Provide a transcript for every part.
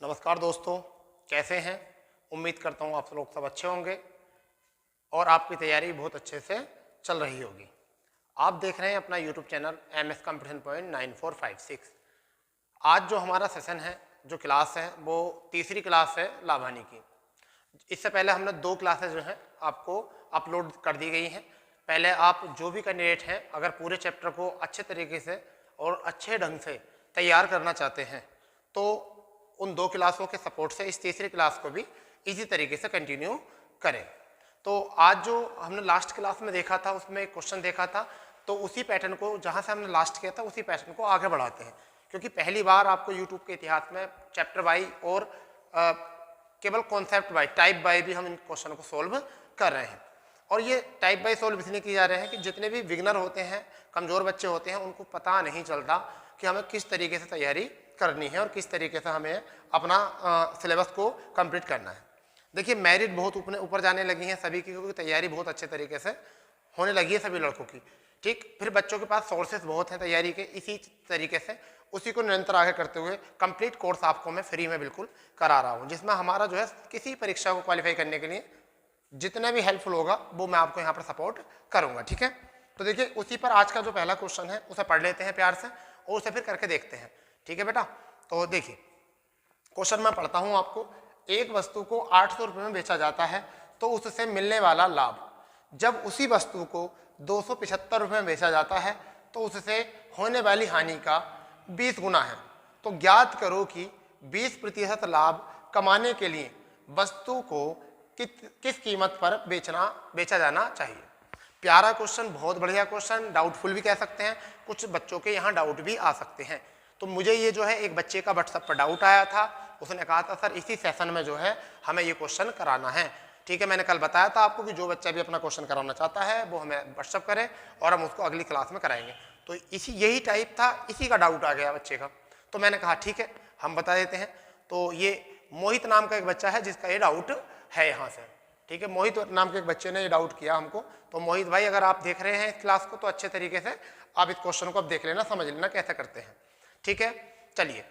नमस्कार दोस्तों, कैसे हैं। उम्मीद करता हूँ आप लोग सब अच्छे होंगे और आपकी तैयारी बहुत अच्छे से चल रही होगी। आप देख रहे हैं अपना YouTube channel MS competition point 9456। आज जो हमारा सेशन है, जो क्लास है, वो तीसरी क्लास है लाभानी की। इससे पहले हमने 2 क्लासेस जो हैं आपको अपलोड कर दी गई हैं। पहले आप जो भी कैंडिडेट हैं, अगर पूरे चैप्टर को अच्छे तरीके से और अच्छे ढंग से तैयार करना चाहते हैं तो उन 2 क्लासों के सपोर्ट से इस तीसरी क्लास को भी इसी तरीके से कंटिन्यू करें। तो आज जो हमने लास्ट क्लास में देखा था, उसमें एक क्वेश्चन देखा था, तो उसी पैटर्न को जहाँ से हमने लास्ट किया था उसी पैटर्न को आगे बढ़ाते हैं, क्योंकि पहली बार आपको यूट्यूब के इतिहास में चैप्टर वाइज और केवल कॉन्सेप्ट वाइज, टाइप वाइज भी हम इन क्वेश्चन को सोल्व कर रहे हैं। और ये टाइप वाइज सोल्व इसलिए किए जा रहे हैं कि जितने भी बिगिनर होते हैं, कमज़ोर बच्चे होते हैं, उनको पता नहीं चलता कि हमें किस तरीके से तैयारी करनी है और किस तरीके से हमें अपना सिलेबस को कंप्लीट करना है। देखिए, मेरिट बहुत ऊपर जाने लगी हैं सभी की, क्योंकि तैयारी बहुत अच्छे तरीके से होने लगी है सभी लड़कों की। ठीक, फिर बच्चों के पास सोर्सेज बहुत हैं तैयारी के। इसी तरीके से उसी को निरंतर आगे करते हुए कंप्लीट कोर्स आपको मैं फ्री में बिल्कुल करा रहा हूँ, जिसमें हमारा जो है किसी परीक्षा को क्वालिफाई करने के लिए जितना भी हेल्पफुल होगा वो मैं आपको यहाँ पर सपोर्ट करूँगा। ठीक है, तो देखिए उसी पर आज का जो पहला क्वेश्चन है उसे पढ़ लेते हैं प्यार से और उसे फिर करके देखते हैं। ठीक है बेटा, तो देखिए क्वेश्चन मैं पढ़ता हूँ आपको। एक वस्तु को 800 रुपये में बेचा जाता है तो उससे मिलने वाला लाभ, जब उसी वस्तु को 275 रुपये में बेचा जाता है तो उससे होने वाली हानि का 20 गुना है। तो ज्ञात करो कि 20% लाभ कमाने के लिए वस्तु को किस कीमत पर बेचा जाना चाहिए। प्यारा क्वेश्चन, बहुत बढ़िया क्वेश्चन, डाउटफुल भी कह सकते हैं। कुछ बच्चों के यहाँ डाउट भी आ सकते हैं। तो मुझे ये जो है एक बच्चे का व्हाट्सएप पर डाउट आया था, उसने कहा था सर इसी सेशन में जो है हमें ये क्वेश्चन कराना है। ठीक है, मैंने कल बताया था आपको कि जो बच्चा भी अपना क्वेश्चन कराना चाहता है वो हमें व्हाट्सएप करे और हम उसको अगली क्लास में कराएंगे। तो यही टाइप था, इसी का डाउट आ गया बच्चे का, तो मैंने कहा ठीक है हम बता देते हैं। तो ये मोहित नाम का एक बच्चा है जिसका ये डाउट है यहाँ से। ठीक है, मोहित नाम के एक बच्चे ने ये डाउट किया हमको। तो मोहित भाई, अगर आप देख रहे हैं इस क्लास को तो अच्छे तरीके से आप इस क्वेश्चन को अब देख लेना, समझ लेना कैसे करते हैं। ठीक है, चलिए,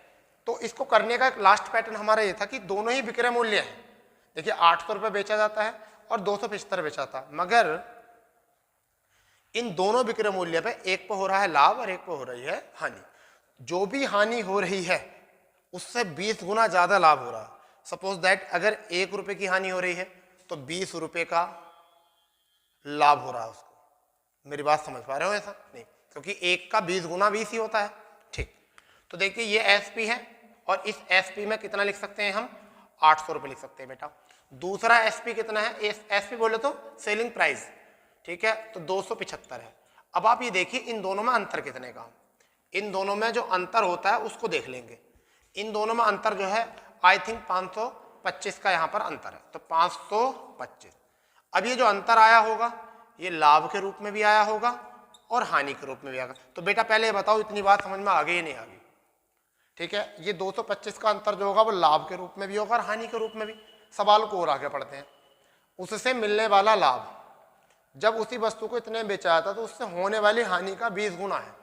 तो इसको करने का एक लास्ट पैटर्न हमारा ये था कि दोनों ही विक्रय मूल्य हैं। देखिए 800 रुपये बेचा जाता है और 275 बेचा था, मगर इन दोनों विक्रय मूल्य पे एक पे हो रहा है लाभ और एक पे हो रही है हानि। जो भी हानि हो रही है उससे 20 गुना ज्यादा लाभ हो रहा है। सपोज दैट अगर 1 रुपये की हानि हो रही है तो 20 रुपये का लाभ हो रहा है उसको। मेरी बात समझ पा रहे हो? ऐसा नहीं, क्योंकि 1 का 20 गुना 20 ही होता है। ठीक, तो देखिए ये एसपी है और इस एसपी में कितना लिख सकते हैं हम? 800 रुपये लिख सकते हैं बेटा। दूसरा एसपी कितना है? एसपी बोले तो सेलिंग प्राइस। ठीक है, तो 275 है। अब आप ये देखिए इन दोनों में अंतर कितने का, इन दोनों में जो अंतर होता है उसको देख लेंगे। इन दोनों में अंतर जो है आई थिंक 525 का यहाँ पर अंतर है, तो 525। अब ये जो अंतर आया होगा ये लाभ के रूप में भी आया होगा और हानि के रूप में भी आएगा। तो बेटा पहले ये बताओ इतनी बात समझ में आ गई या नहीं आ गई? ठीक है, ये 225 का अंतर जो होगा वो लाभ के रूप में भी होगा और हानि के रूप में भी। सवाल को और आगे पढ़ते हैं। उससे मिलने वाला लाभ, जब उसी वस्तु को इतने में बेचा जाता तो उससे होने वाली हानि का 20 गुना है।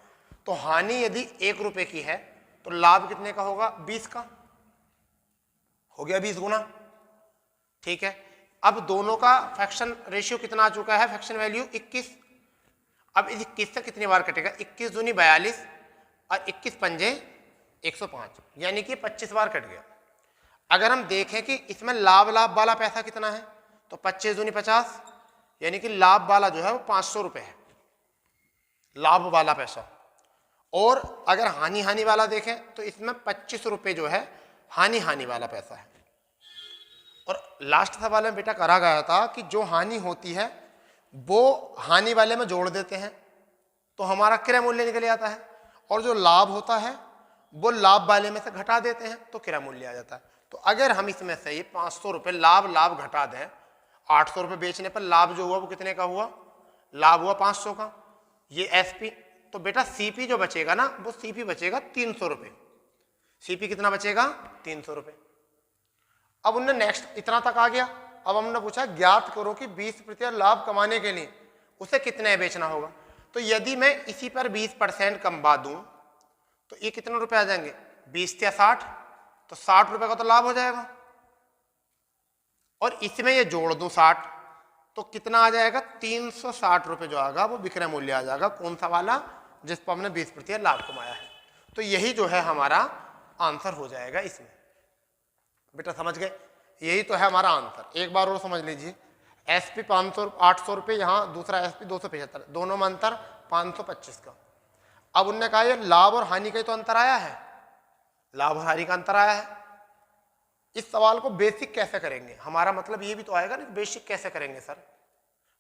तो हानि यदि 1 रुपये की है तो लाभ कितने का होगा? 20 का। हो गया 20 गुना। ठीक है, अब दोनों का फ्रैक्शन रेशियो कितना आ चुका है? Fraction value 21। अब 21 से कितनी बार कटेगा? 21 दूनी 42 और 21 पंजे 105, यानी कि 25 बार कट गया। अगर हम देखें कि इसमें लाभ वाला पैसा कितना है तो 25 दूनी 50, यानी कि लाभ वाला जो है वो 500 रुपये है, लाभ वाला पैसा। और अगर हानि वाला देखें तो इसमें 25 रुपये जो है हानि वाला पैसा है। और लास्ट सवाल में बेटा करा गया था कि जो हानि होती है वो हानि वाले में जोड़ देते हैं तो हमारा क्रय मूल्य निकल आता है, और जो लाभ होता है वो लाभ वाले में से घटा देते हैं तो क्रय मूल्य आ जाता है। तो अगर हम इसमें से ये 500 रुपये लाभ घटा दें, 800 रुपये बेचने पर लाभ जो हुआ वो कितने का हुआ? लाभ हुआ 500 का। ये एसपी, तो बेटा सीपी जो बचेगा ना वो सीपी बचेगा 300 रुपये। सीपी कितना बचेगा? 300 रुपये। अब उनने नेक्स्ट इतना तक आ गया। अब हमने पूछा ज्ञात करो कि 20% लाभ कमाने के लिए उसे कितने बेचना होगा। तो यदि मैं इसी पर 20% कमवा दूं तो ये कितने रुपए आ जाएंगे? 20 या 60, तो 60 रुपए का तो लाभ हो जाएगा, और इसमें ये जोड़ दूं 60 तो कितना आ जाएगा, 360 रुपए जो आएगा वो विक्रय मूल्य आ जाएगा। कौन सा वाला, जिस पर हमने 20% लाभ कमाया है। तो यही जो है हमारा आंसर हो जाएगा इसमें। बेटा समझ गए, यही तो है हमारा आंसर। एक बार और समझ लीजिए, एसपी 800 रुपये, यहाँ दूसरा एसपी 275, दोनों में अंतर 525 का। अब उनने कहा ये लाभ और हानि का ही तो अंतर आया है, लाभ और हानि का अंतर आया है। इस सवाल को बेसिक कैसे करेंगे, हमारा मतलब ये भी तो आएगा ना, बेसिक कैसे करेंगे सर,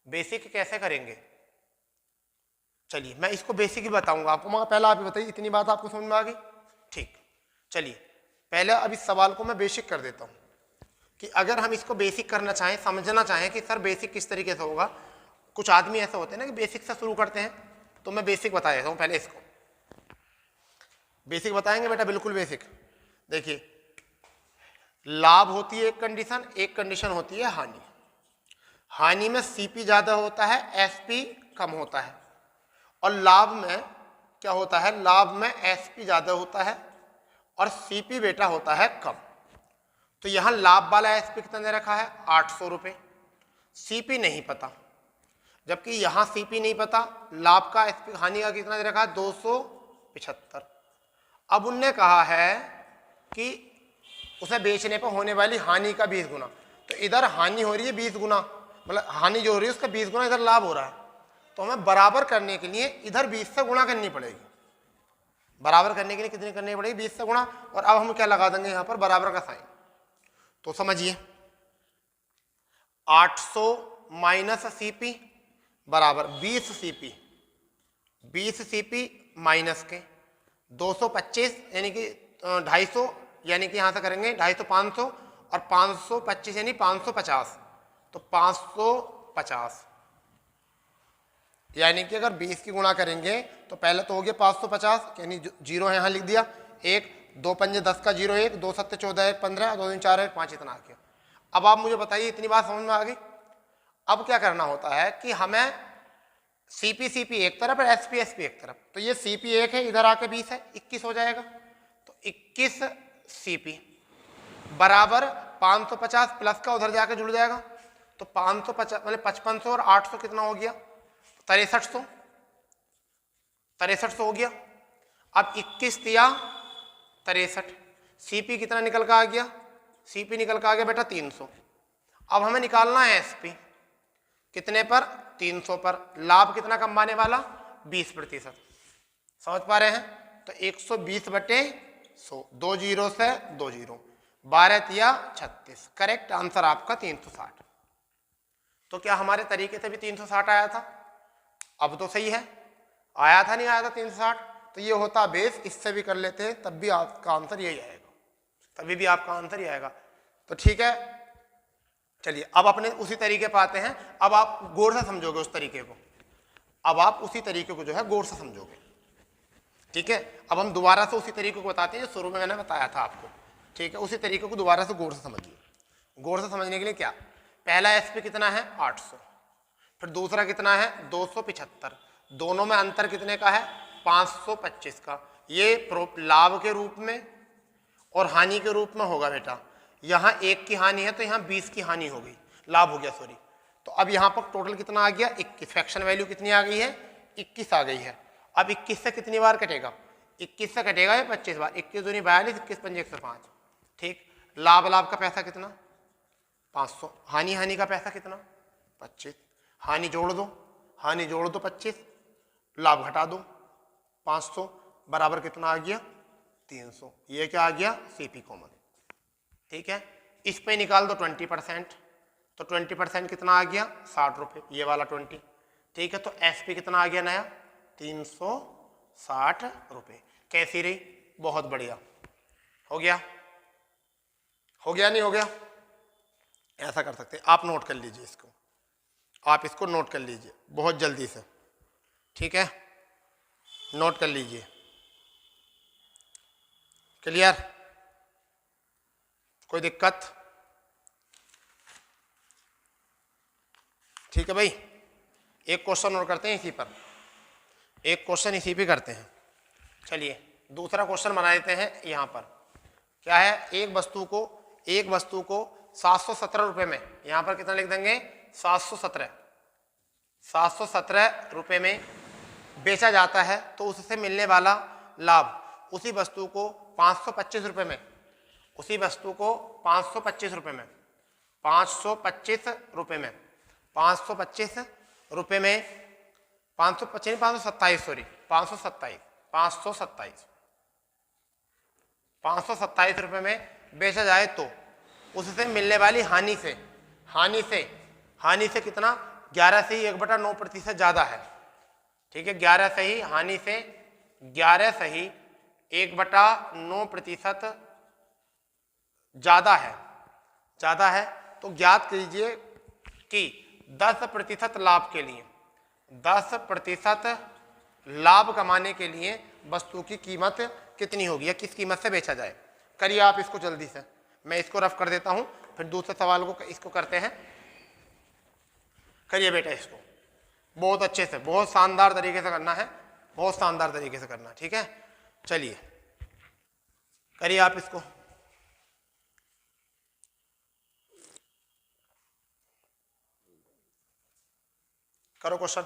बेसिक कैसे करेंगे। चलिए मैं इसको बेसिक ही बताऊंगा आपको, मगर पहले आप ही बताइए, इतनी बात आपको समझ में आ गई। ठीक, चलिए पहले अब इस सवाल को मैं बेसिक कर देता हूं कि अगर हम इसको बेसिक करना चाहें, समझना चाहें कि सर बेसिक किस तरीके से होगा। कुछ आदमी ऐसे होते हैं ना कि बेसिक से शुरू करते हैं, तो मैं बेसिक बता देता हूं। पहले इसको बेसिक बताएंगे बेटा, बिल्कुल बेसिक। देखिए लाभ होती है एक कंडीशन, एक कंडीशन होती है हानि। हानि में सीपी ज्यादा होता है, एसपी कम होता है, और लाभ में क्या होता है, लाभ में एसपी ज्यादा होता है और सीपी बेटा होता है कम। तो यहां लाभ वाला एसपी कितना दे रखा है, 800 रुपये, सीपी नहीं पता, जबकि यहां सीपी नहीं पता, लाभ का एसपी, हानि का कितना दे रखा है, 275। अब उनने कहा है कि उसे बेचने पर होने वाली हानि का 20 गुना, तो इधर हानि हो रही है 20 गुना, मतलब हानि जो हो रही है उसका 20 गुना इधर लाभ हो रहा है। तो हमें बराबर करने के लिए इधर 20 से गुणा करनी पड़ेगी, बराबर करने के लिए कितनी करनी पड़ेगी, 20 से गुणा। और अब हम क्या लगा देंगे यहाँ पर, बराबर का साइन। तो समझिए 800 माइनस सीपी बराबर 20 सीपी, 20 सीपी माइनस के 225 यानी कि 250, यानी कि यहां से करेंगे 250 500 और 525 यानी 550, तो 550 यानी कि अगर 20 की गुणा करेंगे तो पहले तो हो गया 550, यानी जीरो है यहाँ लिख दिया, 1 2 पंजे 10 का 0 1 2 7 14 1 15 2 3 4 1 5 इतना आ गया। अब आप मुझे बताइए, इतनी बात समझ में आ गई। अब क्या करना होता है कि हमें सीपी एक तरफ और एसपी एक तरफ, तो ये सीपी 1 है, इधर आके 20 है, 21 हो जाएगा। तो 21 सीपी बराबर 550 प्लस का उधर जाके जुड़ जाएगा, तो 550 मतलब 5500 और 800 कितना हो गया, 6300 हो गया। अब 21 दिया 63, सीपी कितना निकल का आ गया, सीपी निकल का आ गया बेटा 300। अब हमें निकालना है एसपी, कितने पर, 300 पर। लाभ कितना कमाने वाला, 20%। समझ पा रहे हैं, तो 120/100, 2 जीरो से 2 जीरो, 12 तिया 36, करेक्ट आंसर आपका 360। तो क्या हमारे तरीके से भी 360 आया था, अब तो सही है, आया था नहीं आया था 360, तो ये होता बेस, इससे भी कर लेते हैं तब भी आपका आंसर यही आएगा, तभी भी आपका आंसर ही आएगा। तो ठीक है, चलिए अब अपने उसी तरीके पर आते हैं। अब आप गौर से समझोगे उस तरीके को, अब आप उसी तरीके को जो है गौर से समझोगे। ठीक है, अब हम दोबारा से उसी तरीके को बताते हैं जो शुरू में मैंने बताया था आपको। ठीक है, उसी तरीके को दोबारा से गौर से समझिए। गौर से समझने के लिए क्या, पहला एसपी कितना है 800, फिर दूसरा कितना है 275, दोनों में अंतर कितने का है 525 का। ये लाभ के रूप में और हानि के रूप में होगा बेटा। यहाँ 1 की हानि है तो यहाँ 20 की हानि हो गई, लाभ हो गया सॉरी। तो अब यहाँ पर टोटल कितना आ गया 21, फ्रैक्शन वैल्यू कितनी आ गई है 21 आ गई है। अब 21 से कितनी बार कटेगा, 21 से कटेगा ये 25 बार, 21 दूनी 42, 21 पंजे 105। ठीक, लाभ का पैसा कितना 500, हानि का पैसा कितना 25, हानि जोड़ दो 25, लाभ घटा दो 500, बराबर कितना आ गया 300। ये क्या आ गया सीपी कॉमन। ठीक है, इस पे निकाल दो 20%, तो 20% कितना आ गया 60 रुपये, ये वाला 20। ठीक है, तो एसपी कितना आ गया नया 360 रुपये। कैसी रही, बहुत बढ़िया, हो गया नहीं हो गया, ऐसा कर सकते हैं आप, नोट कर लीजिए इसको, आप इसको नोट कर लीजिए बहुत जल्दी से। ठीक है, नोट कर लीजिए, क्लियर, कोई दिक्कत। ठीक है भाई, एक क्वेश्चन और करते हैं इसी पर, एक क्वेश्चन इसी पे करते हैं। चलिए दूसरा क्वेश्चन बना देते हैं यहाँ पर। क्या है, एक वस्तु को 717 रुपए में, यहां पर कितना लिख देंगे 717 रुपए में बेचा जाता है, तो उससे मिलने वाला लाभ उसी वस्तु को 525 रुपए में, उसी वस्तु को 525 रुपए में 525 रुपए में 525 रुपए में 525 527 सॉरी 527 रुपए में बेचा जाए तो उससे मिलने वाली हानि से कितना 11 से ही 1/9% ज्यादा है। ठीक है, 11 से ही हानि से 1/9% ज्यादा है। तो ज्ञात कीजिए कि 10% लाभ के लिए 10% लाभ कमाने के लिए वस्तु की कीमत कितनी होगी या किस कीमत से बेचा जाए। करिए आप इसको जल्दी से, मैं इसको रफ कर देता हूं, फिर दूसरे सवाल को इसको करते हैं। करिए बेटा, इसको बहुत अच्छे से, बहुत शानदार तरीके से करना है, बहुत शानदार तरीके से करना है। ठीक है, चलिए करिए आप इसको। करो क्वेश्चन,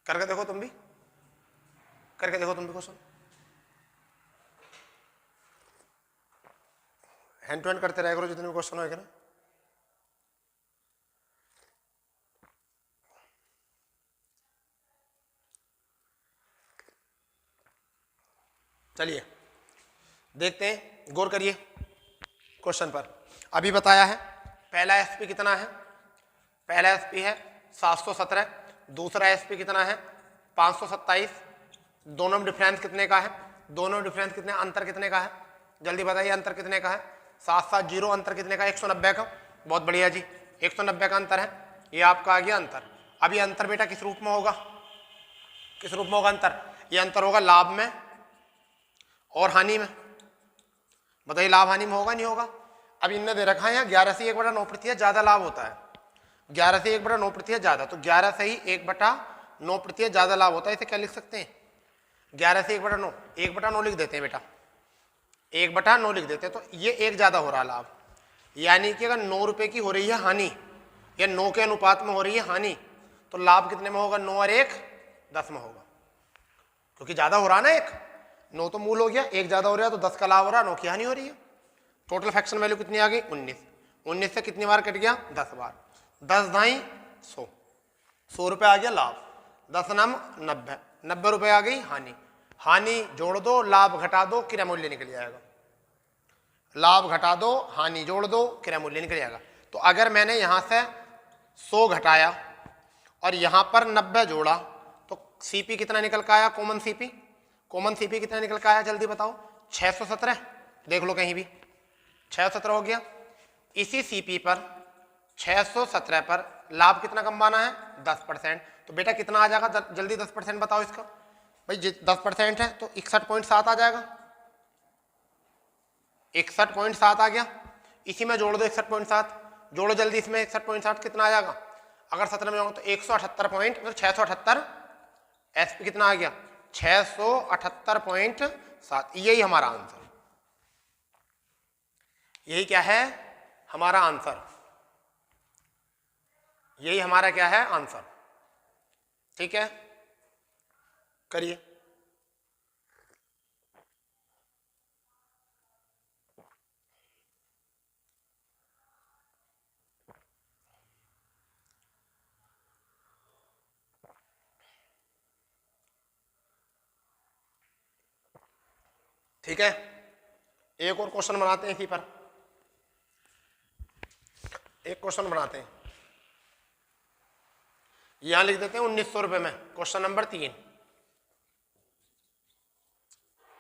करके देखो तुम भी, क्वेश्चन हैंड टू हैंड करते रहे करो जितने भी क्वेश्चन होगा ना। चलिए देखते हैं, गौर करिए क्वेश्चन पर। अभी बताया है पहला एसपी कितना है, पहला एसपी है 717, दूसरा एसपी कितना है 527। दोनों में डिफरेंस कितने का है, अंतर कितने का है, जल्दी बताइए अंतर कितने का है। 770 अंतर कितने का, 190 का। बहुत बढ़िया जी, 190 का अंतर है, ये आपका आ गया अंतर। अब ये अंतर बेटा किस रूप में होगा, अंतर, ये अंतर होगा लाभ में और हानि में। बताइए लाभ हानि में होगा नहीं होगा। अब इनने दे रखा है यहाँ 11 से 1/9% ज्यादा लाभ होता है, 11 से 1/9% ज्यादा, तो 11 से ही 1/9% ज्यादा लाभ होता है। इसे क्या लिख सकते हैं, 11 से 1/9, 1/9 लिख देते हैं बेटा, 1/9 लिख देते हैं। तो ये एक ज्यादा हो रहा लाभ, यानी कि अगर 9 रुपए की हो रही है हानि या 9 के अनुपात में हो रही है हानि, तो लाभ कितने में होगा, 9 और 1 10 में होगा, क्योंकि ज्यादा हो रहा ना, 9 तो मूल हो गया, 1 ज्यादा हो रहा है तो 10 का लाभ हो रहा है, 9 की हानि हो रही है। टोटल फ्रैक्शन वैल्यू कितनी आ गई 19 से कितनी बार कट गया 10 बार, 10 दाई 100 रुपए आ गया लाभ, 10 नाम 90 रुपए आ गई हानि जोड़ दो, लाभ घटा दो, क्रय मूल्य निकल जाएगा। लाभ घटा दो, हानि जोड़ दो, क्रय मूल्य निकल जाएगा। तो अगर मैंने यहां से 100 घटाया और यहां पर 90 जोड़ा तो सीपी कितना निकल का आया, कॉमन सीपी कितना निकल का आया, जल्दी बताओ। 617, देख लो कहीं भी, 617 हो गया। इसी सीपी पर 617 पर लाभ कितना कमाना है 10%, तो बेटा कितना आ जाएगा, जल्दी 10% बताओ इसका। भाई 10% है तो 61.7 आ जाएगा, 61.7 आ गया। इसी में जोड़ दो 61.7, जोड़ो जल्दी इसमें 61.7 कितना आ जाएगा, अगर 17 में होगा तो 678 एसपी कितना आ गया 678.7। यही हमारा आंसर, यही क्या है हमारा आंसर, यही हमारा क्या है आंसर। ठीक है, करिए। ठीक है, एक और क्वेश्चन बनाते हैं इसी पर, एक क्वेश्चन बनाते हैं। यहां लिख देते हैं 1900 रुपए में, क्वेश्चन नंबर 3।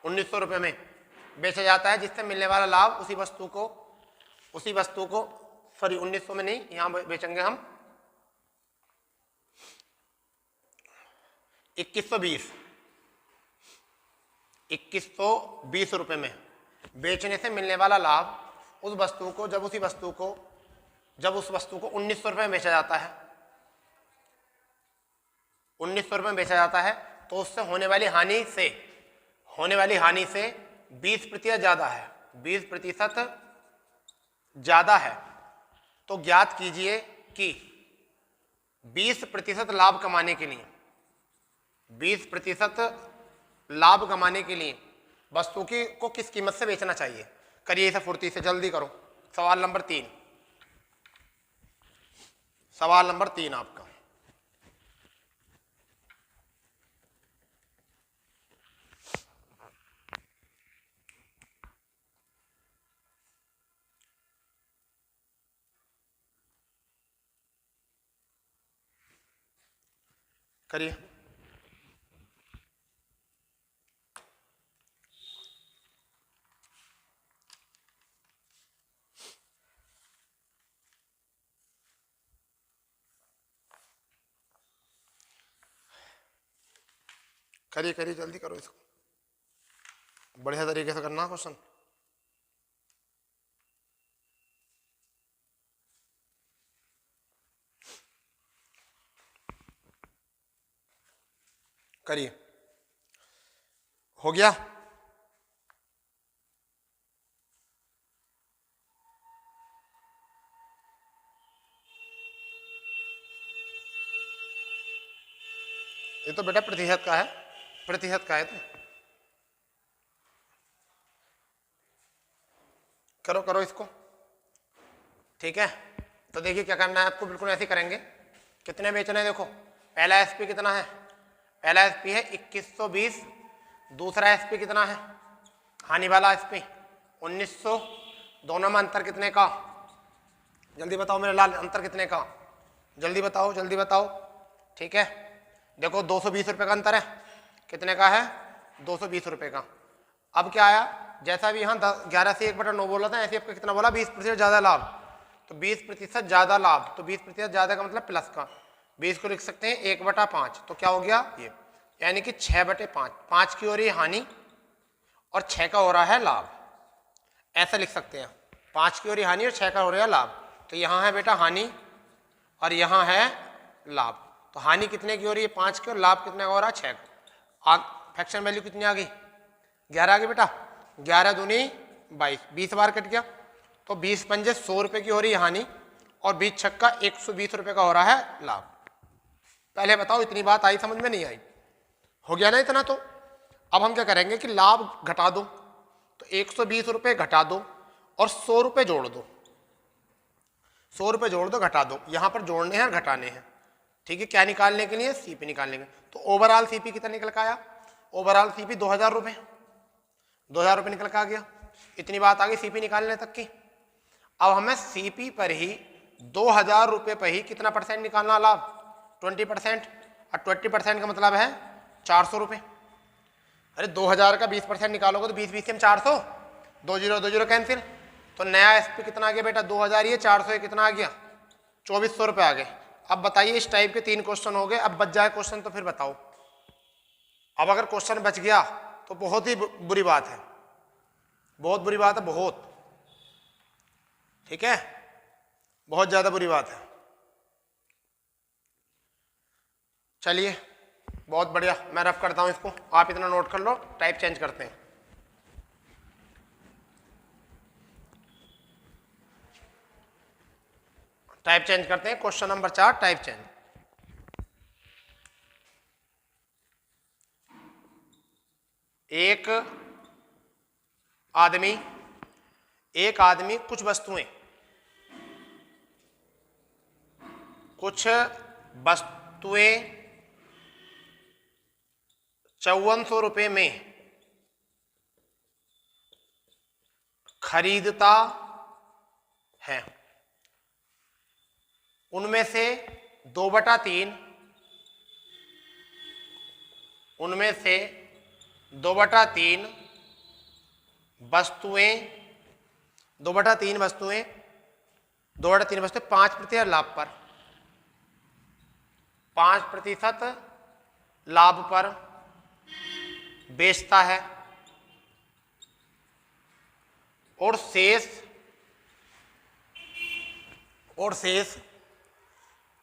1900 रुपए में बेचा जाता है, जिससे मिलने वाला लाभ उसी वस्तु को सॉरी 1900 में नहीं, यहां बेचेंगे हम 2120 रुपए में बेचने से मिलने वाला लाभ उस वस्तु को जब उस वस्तु को 1900 रुपए में बेचा जाता है, 1900 रुपये में बेचा जाता है, तो उससे होने वाली हानि से 20% ज़्यादा है, 20% ज़्यादा है। तो ज्ञात कीजिए कि 20% लाभ कमाने के लिए 20% लाभ कमाने के लिए वस्तु को किस कीमत से बेचना चाहिए। करिए इसे फुर्ती से, जल्दी करो। सवाल नंबर 3 आपका। करिए। करिए जल्दी करो इसको, बढ़िया तरीके से करना क्वेश्चन। करिए। हो गया? ये तो बेटा प्रतिशत का है तो करो इसको, ठीक है। तो देखिए क्या करना है आपको, बिल्कुल ऐसे करेंगे। कितने बेचने हैं देखो, पहला एसपी कितना है, पहला एसपी है 2120, दूसरा एसपी कितना है, हानि वाला एसपी 1900, दोनों में अंतर कितने का, जल्दी बताओ मेरे लाल, अंतर कितने का, जल्दी बताओ। ठीक है, देखो 220 रुपये का अंतर है, कितने का है, 220 रुपये का। अब क्या आया, जैसा भी यहाँ 11 से 1/9 बोला था, ऐसे आपका कितना बोला, 20% ज़्यादा लाभ। तो 20% ज़्यादा लाभ, तो 20% ज़्यादा का मतलब प्लस का, 20 को लिख सकते हैं 1/5। तो क्या हो गया ये, यानी कि 6/5, 5 की हो रही है हानि और 6 का हो रहा है लाभ, ऐसा लिख सकते हैं। 5 की हो रही हानि और 6 का हो रहा है लाभ। तो यहाँ है बेटा हानि और यहाँ है लाभ। तो हानि कितने की हो रही है, 5 की, और लाभ कितने का हो रहा है, 6 का। फ्रैक्शन वैल्यू कितनी आ गई, 11 आ गई बेटा, 11 दूनी 22, 20 बार कट गया। तो 20 पंजे 100 रुपये की हो रही है हानि और 20 छक्का 120 रुपये का हो रहा है लाभ। पहले बताओ इतनी बात आई समझ में, नहीं आई? हो गया ना इतना। तो अब हम क्या करेंगे कि लाभ घटा दो, तो 120 रुपये घटा दो और 100 रुपये जोड़ दो, 100 रुपये जोड़ दो, घटा दो। यहाँ पर जोड़ने हैं और घटाने हैं, ठीक है। क्या निकालने के लिए, सीपी निकालने के। तो ओवरऑल सीपी कितना निकल का आया, ओवरऑल सीपी 2000 रुपये, 2000 रुपये निकल का आ गया। इतनी बात आ गई सीपी निकालने तक की। अब हमें सीपी पर ही 2000 रुपये पर ही कितना परसेंट निकालना, लाभ 20%, और 20% का मतलब है 400 रुपये। अरे 2000 का 20% निकालोगे तो 20 से 400, 20 कैंसिल। तो नया एसपी कितना आ गया बेटा, 2000, ये 400 कितना आ गया, 2400 रुपये आ गए। अब बताइए, इस टाइप के 3 क्वेश्चन हो गए। अब बच जाए क्वेश्चन तो फिर बताओ। अब अगर क्वेश्चन बच गया तो बहुत ही बुरी बात है, बहुत बुरी बात है, बहुत, ठीक है, बहुत ज्यादा बुरी बात है। चलिए बहुत बढ़िया, मैं रफ करता हूं इसको, आप इतना नोट कर लो, टाइप चेंज करते हैं। टाइप चेंज करते हैं, क्वेश्चन नंबर 4 टाइप चेंज। एक आदमी कुछ वस्तुएं 5400 रुपये में खरीदता है। उनमें से 2/3 वस्तुएं 5% लाभ पर, 5% लाभ पर बेचता है और शेष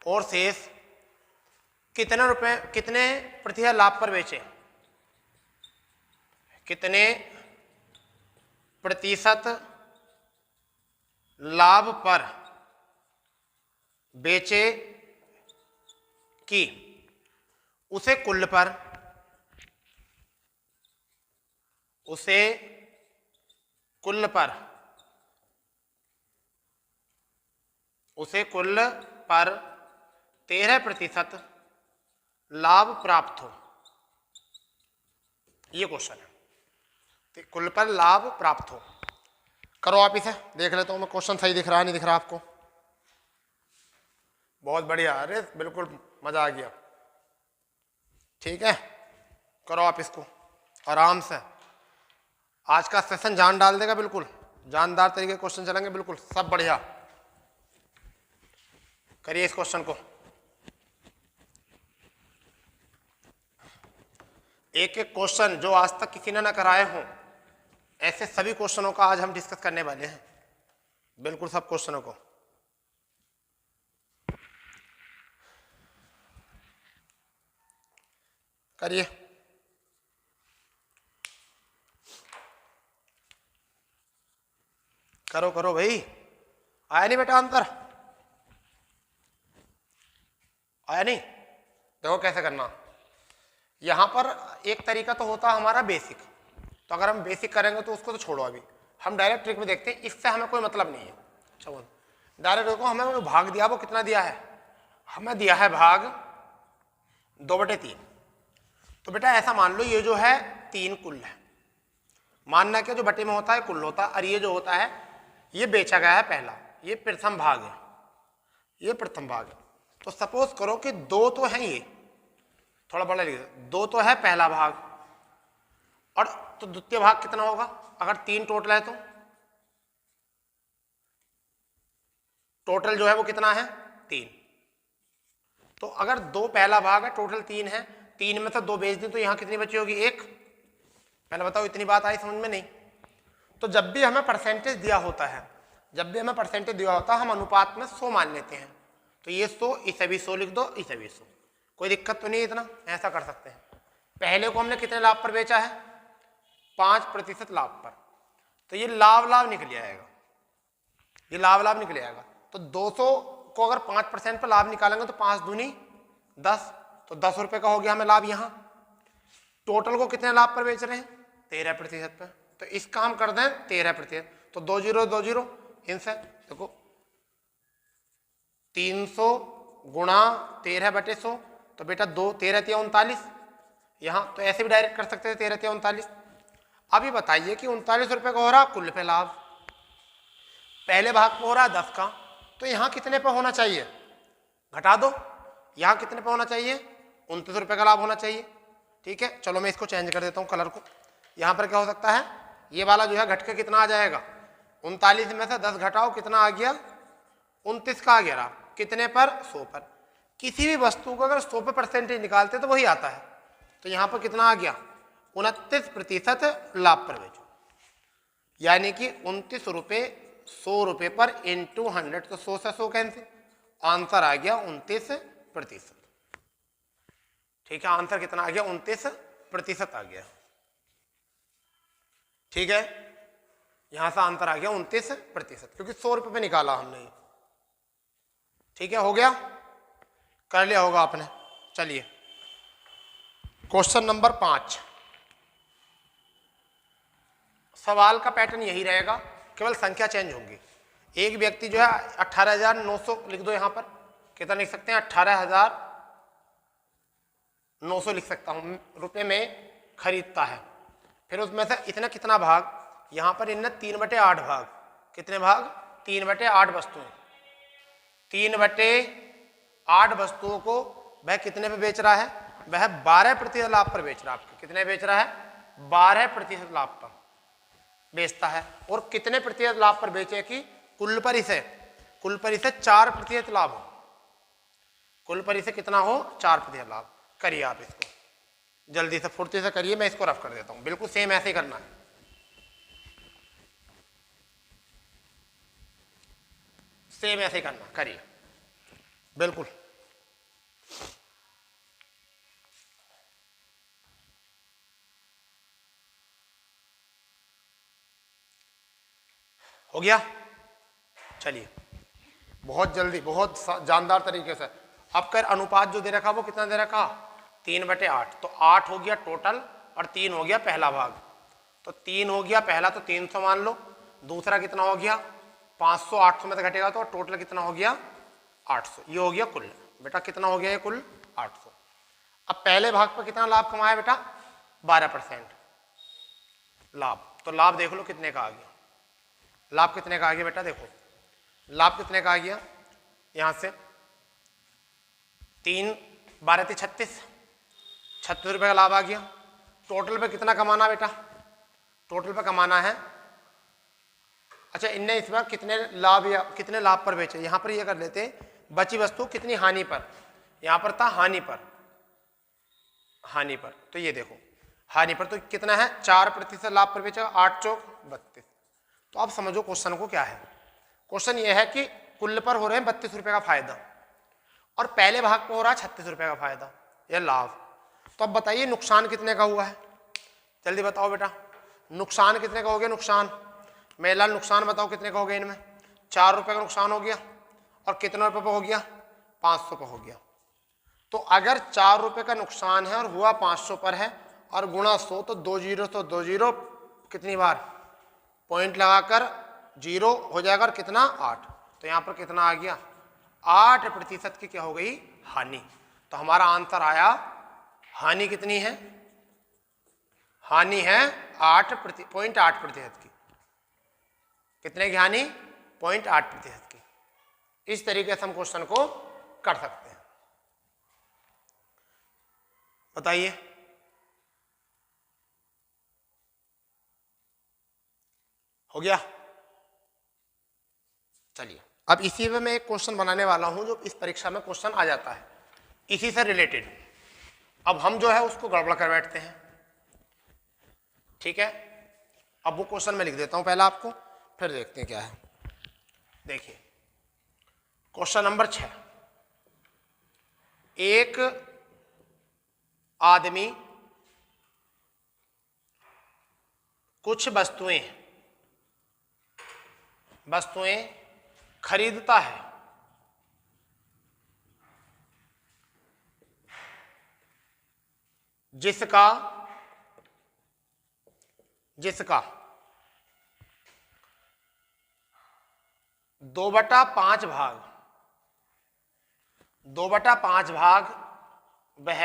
2/3 कितने रुपए, कितने प्रतिशत लाभ पर बेचे, कितने प्रतिशत लाभ पर बेचे कि उसे कुल पर, उसे कुल पर, उसे कुल पर 13% लाभ प्राप्त हो। ये क्वेश्चन है, तो कुल पर लाभ प्राप्त हो। करो आप इसे, देख लेता हूं मैं क्वेश्चन सही दिख रहा है नहीं दिख रहा आपको। बहुत बढ़िया, अरे बिल्कुल मजा आ गया। ठीक है, करो आप इसको आराम से। आज का सेशन जान डाल देगा, बिल्कुल जानदार तरीके क्वेश्चन चलेंगे, बिल्कुल सब बढ़िया। करिए इस क्वेश्चन को। एक एक क्वेश्चन जो आज तक किसी ने ना कराए हों, ऐसे सभी क्वेश्चनों का आज हम डिस्कस करने वाले हैं, बिल्कुल सब क्वेश्चनों को। करिए, करो करो भाई। आया नहीं बेटा आंसर? आया नहीं? देखो कैसे करना। यहां पर एक तरीका तो होता है हमारा बेसिक, तो अगर हम बेसिक करेंगे तो उसको तो छोड़ो, अभी हम डायरेक्ट ट्रिक में देखते हैं, इससे हमें कोई मतलब नहीं है। चलो डायरेक्ट देखो, हमें वो भाग दिया, वो कितना दिया है, हमें दिया है भाग 2/3। तो बेटा ऐसा मान लो ये जो है 3 कुल है, मानना क्या जो बटे में होता है कुल होता है, और ये जो होता है ये बेचा गया है पहला, ये प्रथम भाग है, ये प्रथम भाग है। तो सपोज करो कि 2 तो है, ये थोड़ा बड़ा लिख दो, 2 तो है पहला भाग, और तो द्वितीय भाग कितना होगा, अगर 3 टोटल है तो टोटल जो है वो कितना है 3। तो अगर 2 पहला भाग है, टोटल 3 है, 3 में से 2 बेच दी तो यहां कितनी बची होगी 1। पहले बताओ इतनी बात आई समझ में नहीं? तो जब भी हमें परसेंटेज दिया होता है, जब भी हमें परसेंटेज दिया होता है, हम अनुपात में 100 मान लेते हैं। तो ये 100, इसे भी 100 लिख दो, इसे भी 100, कोई दिक्कत तो नहीं है, इतना ऐसा कर सकते हैं। पहले को हमने कितने लाभ पर बेचा है 5% लाभ पर, तो ये लाभ लाभ निकल आएगा, ये लाभ लाभ निकल आएगा। तो 200 को अगर 5% पर लाभ निकालेंगे तो 5 दूनी 10, तो 10 रुपए का हो गया हमें लाभ। यहाँ टोटल को कितने लाभ पर बेच रहे हैं 13% पर, तो इसका हम कर दें 13%, तो 2 0 2 0 इनसे देखो 300 गुणा 13/100, तो बेटा 2 13 × 39, यहाँ तो ऐसे भी डायरेक्ट कर सकते थे 13 × 39। अभी बताइए कि 39 रुपए का हो रहा कुल पे लाभ, पहले भाग पे हो रहा 10 का, तो यहाँ कितने पे होना चाहिए घटा दो, यहाँ कितने पे होना चाहिए 29 रुपए का लाभ होना चाहिए। ठीक है, चलो मैं इसको चेंज कर देता हूँ कलर को। यहाँ पर क्या हो सकता है, ये वाला जो है घट के कितना आ जाएगा 39 में से 10 घटाओ कितना आ गया 29 का आ गया, कितने पर 100 पर। किसी भी वस्तु को अगर 100 पे परसेंटेज निकालते तो वही आता है, तो यहाँ पर कितना आ गया 29% लाभ पर बेचो, यानी कि 29 रुपये 100 रुपये पर इंटू 100, तो 100 से 100 कैंसिल, आंसर आ गया 29%। ठीक है, आंसर कितना आ गया 29% आ गया। ठीक है, यहां से आंसर आ गया 29%, क्योंकि 100 रुपये पे निकाला हमने। ठीक है, हो गया, कर लिया होगा आपने। चलिए क्वेश्चन नंबर 5, सवाल का पैटर्न यही रहेगा, केवल संख्या चेंज होगी। एक व्यक्ति जो है 18,900 लिख दो, यहां पर कितना लिख सकते हैं 18,900 लिख सकता हूं रुपए में खरीदता है। फिर उसमें से इतना कितना भाग, यहां पर इनने 3/8 भाग, कितने भाग 3/8 वस्तुएं, 3/8 वस्तुओं को वह कितने पे बेच रहा है, वह 12% लाभ पर बेच रहा है। आपके कितने बेच रहा है 12% लाभ पर बेचता है। और कितने प्रतिशत लाभ पर बेचे कि कुल पर इसे 4% लाभ हो, कुल पर इसे कितना हो 4% लाभ। करिए आप इसको जल्दी से फुर्ती से करिए, मैं इसको रफ कर देता हूं, बिल्कुल सेम ऐसे ही करना है, सेम ऐसे ही करना, करिए बिल्कुल। हो गया। चलिए बहुत जल्दी, बहुत जानदार तरीके से। अब कर अनुपात जो दे रखा वो कितना दे रखा, 3/8। तो 8 हो गया टोटल और 3 हो गया पहला भाग। तो 3 हो गया पहला, तो 300 मान लो। दूसरा कितना हो गया 500, 800 में से घटेगा तो टोटल कितना हो गया 800। ये हो गया कुल। बेटा कितना हो गया ये कुल 800। अब पहले भाग पर कितना लाभ कमाया बेटा, 12% लाभ। तो लाभ देख लो कितने का आ गया। लाभ कितने का आ गया बेटा, देखो लाभ कितने का आ गया, यहां से 3 12 36, 36 रुपए का लाभ आ गया। टोटल पे कितना कमाना बेटा, टोटल पे कमाना है, अच्छा इनने इस बार कितने लाभ या कितने लाभ पर बेचे, यहां पर ये कर लेते हैं बची वस्तु कितनी हानि पर, यहां पर था हानि पर, हानि पर। तो ये देखो हानि पर तो कितना है 4% लाभ पर बेचा, 8 चौक 32। तो आप समझो क्वेश्चन को क्या है। क्वेश्चन ये है कि कुल पर हो रहे हैं 32 रुपए का फायदा और पहले भाग पर हो रहा है 36 रुपए का फायदा, यह लाभ। तो अब बताइए नुकसान कितने का हुआ है, जल्दी बताओ बेटा नुकसान कितने का हो गया। नुकसान मेला नुकसान बताओ कितने का हो गया, इनमें 4 रुपए का नुकसान हो गया और कितने रुपए पर हो गया 500 पर हो गया। तो अगर 4 रुपए का नुकसान है और हुआ 500 पर है और गुणा 100, तो 2 जीरो तो 2 जीरो कितनी बार पॉइंट लगाकर 0 हो जाएगा और कितना 8। तो यहाँ पर कितना आ गया 8% की क्या हो गई हानि। तो हमारा आंसर आया हानि कितनी है, हानि है 0.8% की। कितने की हानि 0.8% की। इस तरीके से हम क्वेश्चन को कर सकते हैं। बताइए हो गया। चलिए अब इसी में मैं एक क्वेश्चन बनाने वाला हूं जो इस परीक्षा में क्वेश्चन आ जाता है इसी से रिलेटेड। अब हम जो है उसको गड़बड़ कर बैठते हैं, ठीक है। अब वो क्वेश्चन मैं लिख देता हूं पहला आपको, फिर देखते हैं क्या है। देखिए क्वेश्चन नंबर 6, एक आदमी कुछ वस्तुएं खरीदता है जिसका 2/5 भाग, 2/5 भाग वह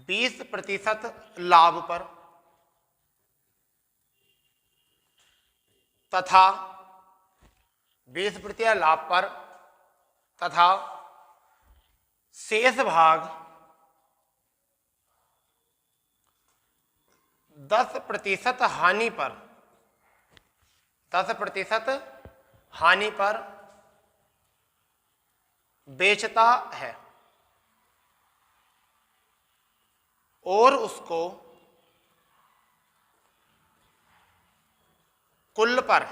20% लाभ पर तथा 20% लाभ पर तथा शेष भाग 10% हानि पर, 10% हानि पर बेचता है और उसको कुल पर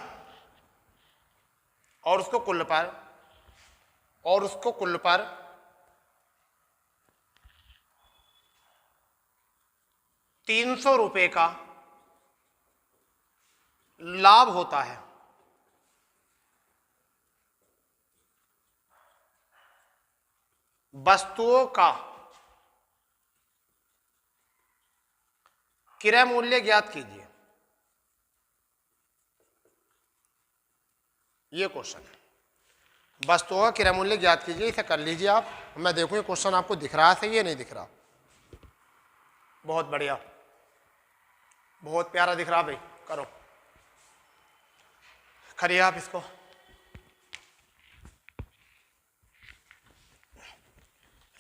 300 रुपए का लाभ होता है। वस्तुओं का क्रय मूल्य ज्ञात कीजिए। ये क्वेश्चन है, वस्तुओं का क्रय मूल्य ज्ञात कीजिए। इसे कर लीजिए आप, मैं देखूं ये क्वेश्चन आपको दिख रहा है सही है नहीं दिख रहा। बहुत बढ़िया, बहुत प्यारा दिख रहा भाई, करो करिए आप इसको।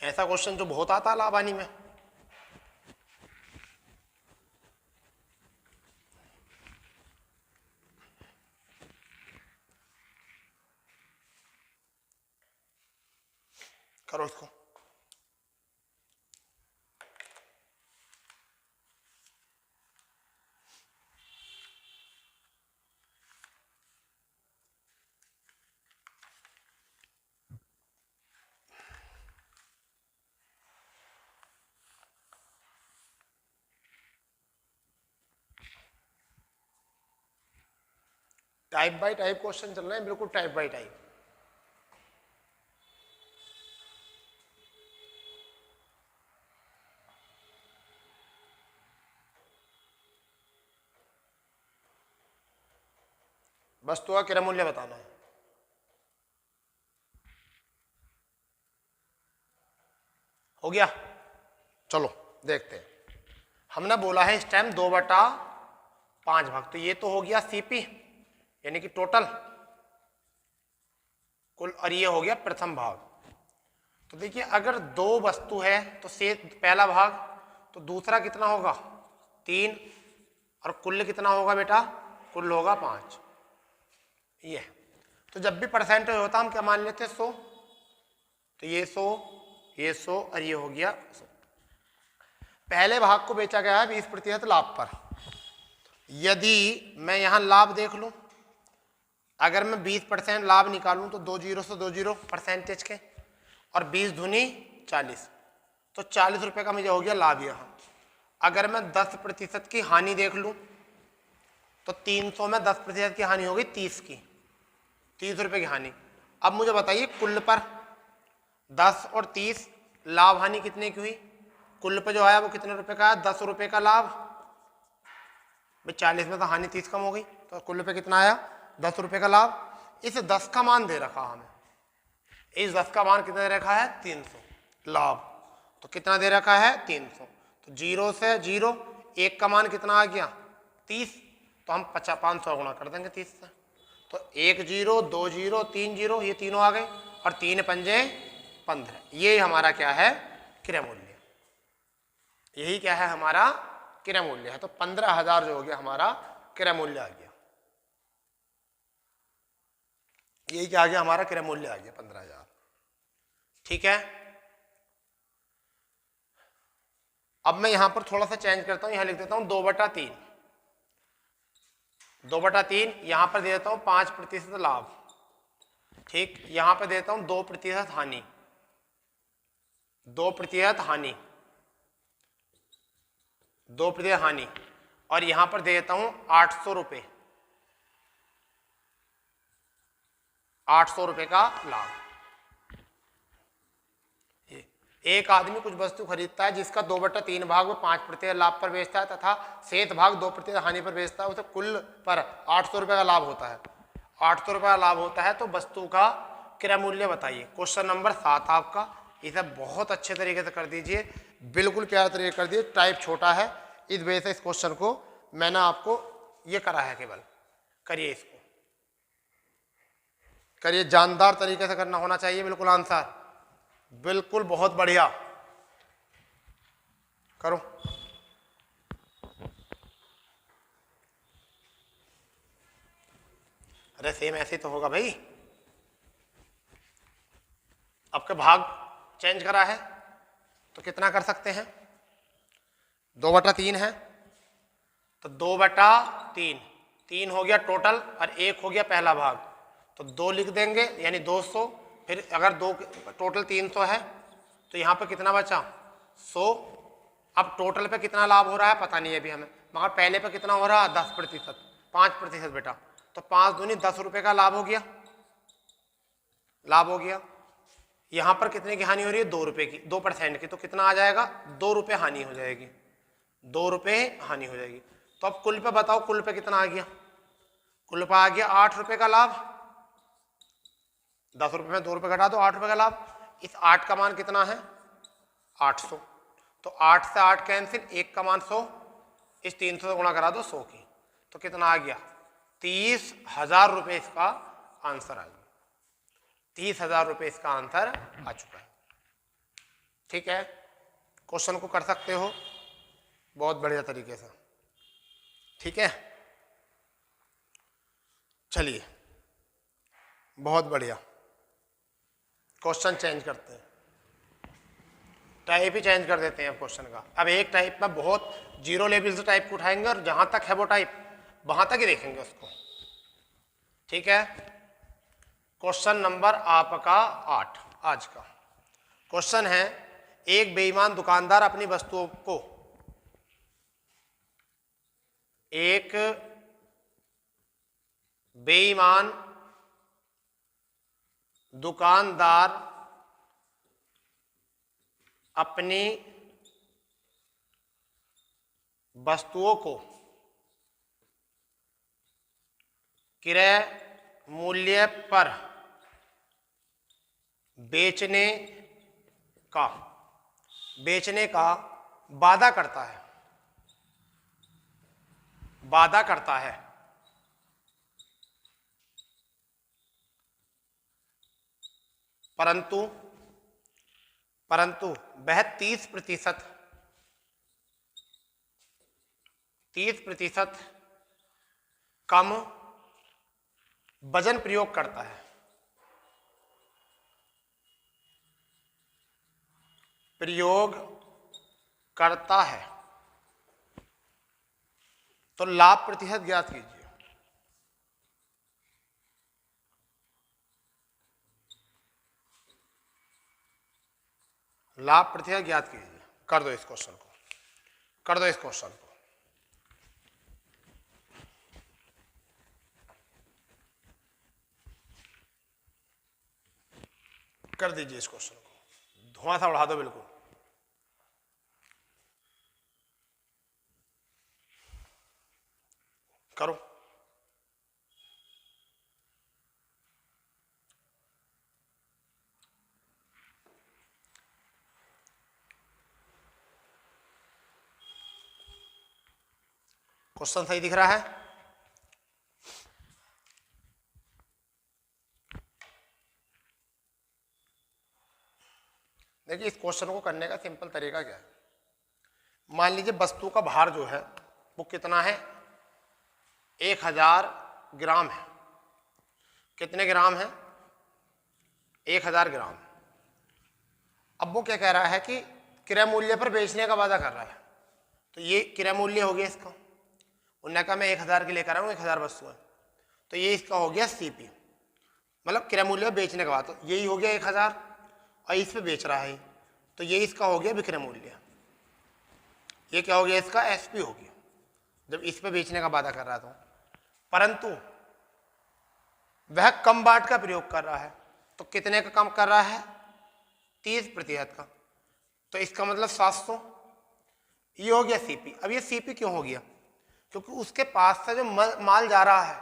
ऐसा क्वेश्चन जो बहुत आता है लाभानी में। करो इसको। टाइप बाय टाइप क्वेश्चन चल रहे हैं, बिल्कुल टाइप बाय टाइप। वस्तु का क्रय मूल्य बताना है। हो गया, चलो देखते हैं। हमने बोला है इस टाइम 2/5 भाग, तो ये तो हो गया सीपी यानी कि टोटल कुल, और ये हो गया प्रथम भाग। तो देखिए अगर 2 वस्तु है तो से पहला भाग, तो दूसरा कितना होगा 3, और कुल कितना होगा बेटा, कुल होगा 5। ये है। तो जब भी परसेंटेज होता हम क्या मान लेते हैं 100, तो ये 100, ये 100 और ये हो गया 100। पहले भाग को बेचा गया है 20% लाभ पर। यदि मैं यहां लाभ देख लूं, अगर मैं 20% लाभ निकालूं तो 2 जीरो से 2 जीरो परसेंटेज के, और 20 दूनी 40, तो 40 रुपए का मुझे हो गया लाभ यहां। अगर मैं 10% की हानि देख लूं तो 300 में 10% की हानि हो गई 30 की, 30 रुपए की हानि। अब मुझे बताइए कुल पर 10 और 30 लाभ हानि कितने की हुई, कुल पर जो आया वो कितने रुपए का आया, 10 रुपए का लाभ। भाई 40 में तो हानि 30 कम हो गई, तो कुल पे कितना आया 10 रुपए का लाभ। इस 10 का मान दे रखा हमें, इस 10 का मान कितना दे रखा है 300 लाभ, तो कितना दे रखा है 300। तो 0 से 0, 1 का मान कितना आ गया 30, तो हम 500 गुणा कर देंगे 30 से। तो 1 जीरो, 2 जीरो, 3 जीरो, ये तीनों आ गए, और 3 पंजे 15। ये हमारा क्या है क्रय मूल्य, यही क्या है हमारा क्रय मूल्य है। तो 15,000 जो हो गया हमारा क्रय मूल्य आ गया, यही क्या आ गया हमारा क्रय मूल्य आ गया 15,000। ठीक है, अब मैं यहां पर थोड़ा सा चेंज करता हूं, यहां लिख देता हूं 2/3, 2/3 यहां पर दे देता हूं 5% लाभ। ठीक, यहां पर देता हूं 2% हानि, 2% हानि, 2% हानि, और यहां पर दे देता हूं 800 रुपए, 800 रुपए का लाभ। एक आदमी कुछ वस्तु खरीदता है जिसका 2/3 भाग वो 5% लाभ पर बेचता है, तथा शेष भाग 2% हानि पर बेचता है, उसे कुल पर 800 रुपए का लाभ होता है। 800 रुपए का लाभ होता है, तो वस्तु का क्रय मूल्य बताइए। क्वेश्चन नंबर 7 आपका, इसे बहुत अच्छे तरीके से कर दीजिए, बिल्कुल प्यारे तरीके कर दीजिए। टाइप छोटा है, इस वजह से इस क्वेश्चन को मैंने आपको ये करा है, केवल करिए, इसको करिए, जानदार तरीके से करना होना चाहिए बिल्कुल आंसर, बिल्कुल बहुत बढ़िया करो। अरे सेम ऐसे तो होगा भाई, आपका भाग चेंज करा है तो कितना कर सकते हैं, 2/3 है तो 2/3, 3 हो गया टोटल और 1 हो गया पहला भाग, तो 2 लिख देंगे यानी 200। फिर अगर 2 टोटल 300 है तो यहाँ पर कितना बचा 100। अब टोटल पे कितना लाभ हो रहा है पता नहीं है अभी हमें, मगर पहले पे कितना हो रहा है 10%, 5% बेटा, तो 5 दूनी 10 रुपए का लाभ हो गया, लाभ हो गया। यहाँ पर कितने की हानि हो रही है 2 रुपए की, 2% की, तो कितना आ जाएगा 2 रुपए हानि हो जाएगी, 2 रुपए हानि हो जाएगी। तो अब कुल पे बताओ, कुल पे कितना आ गया, कुल पे आ गया 8 रुपए का लाभ, 10 रुपए में 2 रुपए घटा दो 8 रुपए का लाभ। इस 8 का मान कितना है 800, तो 8 से 8 कैंसिल, 1 का मान 100, इस 300 से गुणा करा दो 100 की, तो कितना आ गया 30,000 रुपए इसका आंसर आ गया, 30,000 रुपए इसका आंसर आ चुका है। ठीक है, क्वेश्चन को कर सकते हो बहुत बढ़िया तरीके से। ठीक है, चलिए बहुत बढ़िया, क्वेश्चन चेंज करते हैं, टाइप ही चेंज कर देते हैं क्वेश्चन का। अब एक टाइप में बहुत जीरो लेवल से टाइप को उठाएंगे और जहां तक है वो टाइप वहां तक ही देखेंगे उसको। ठीक है, क्वेश्चन नंबर आपका 8 आज का क्वेश्चन है, एक बेईमान दुकानदार अपनी वस्तुओं को एक बेईमान दुकानदार अपनी वस्तुओं को क्रय मूल्य पर बेचने का वादा करता है परंतु वह 30% कम वजन प्रयोग करता है। तो लाभ प्रतिशत ज्ञात कीजिए। लाभ प्रतिशत ज्ञात कीजिए। कर दो इस क्वेश्चन को। कर दीजिए इस क्वेश्चन को, धुआं सा उड़ा दो बिल्कुल। करो। क्वेश्चन सही दिख रहा है? देखिए इस क्वेश्चन को करने का सिंपल तरीका क्या है। मान लीजिए वस्तु का भार जो है वो कितना है, 1000 ग्राम है। कितने ग्राम है? 1000 ग्राम। अब वो क्या कह रहा है कि क्रय मूल्य पर बेचने का वादा कर रहा है, तो ये क्रय मूल्य हो गया इसका। उन्होंने कहा मैं 1000 की लेकर आऊँ, 1000 वस्तु है, तो ये इसका हो गया सीपी, मतलब क्रय मूल्य बेचने का वादा। तो यही हो गया 1000 और इस पे बेच रहा है, तो ये इसका हो गया विक्रय मूल्य। ये क्या हो गया इसका? एसपी हो गया, जब इस पे बेचने का वादा कर रहा था। परंतु वह कम बाट का प्रयोग कर रहा है, तो कितने का कम कर रहा है? 30% का। तो इसका मतलब 700। ये हो गया सीपी। अब ये सीपी क्यों हो गया? क्योंकि उसके पास से जो माल जा रहा है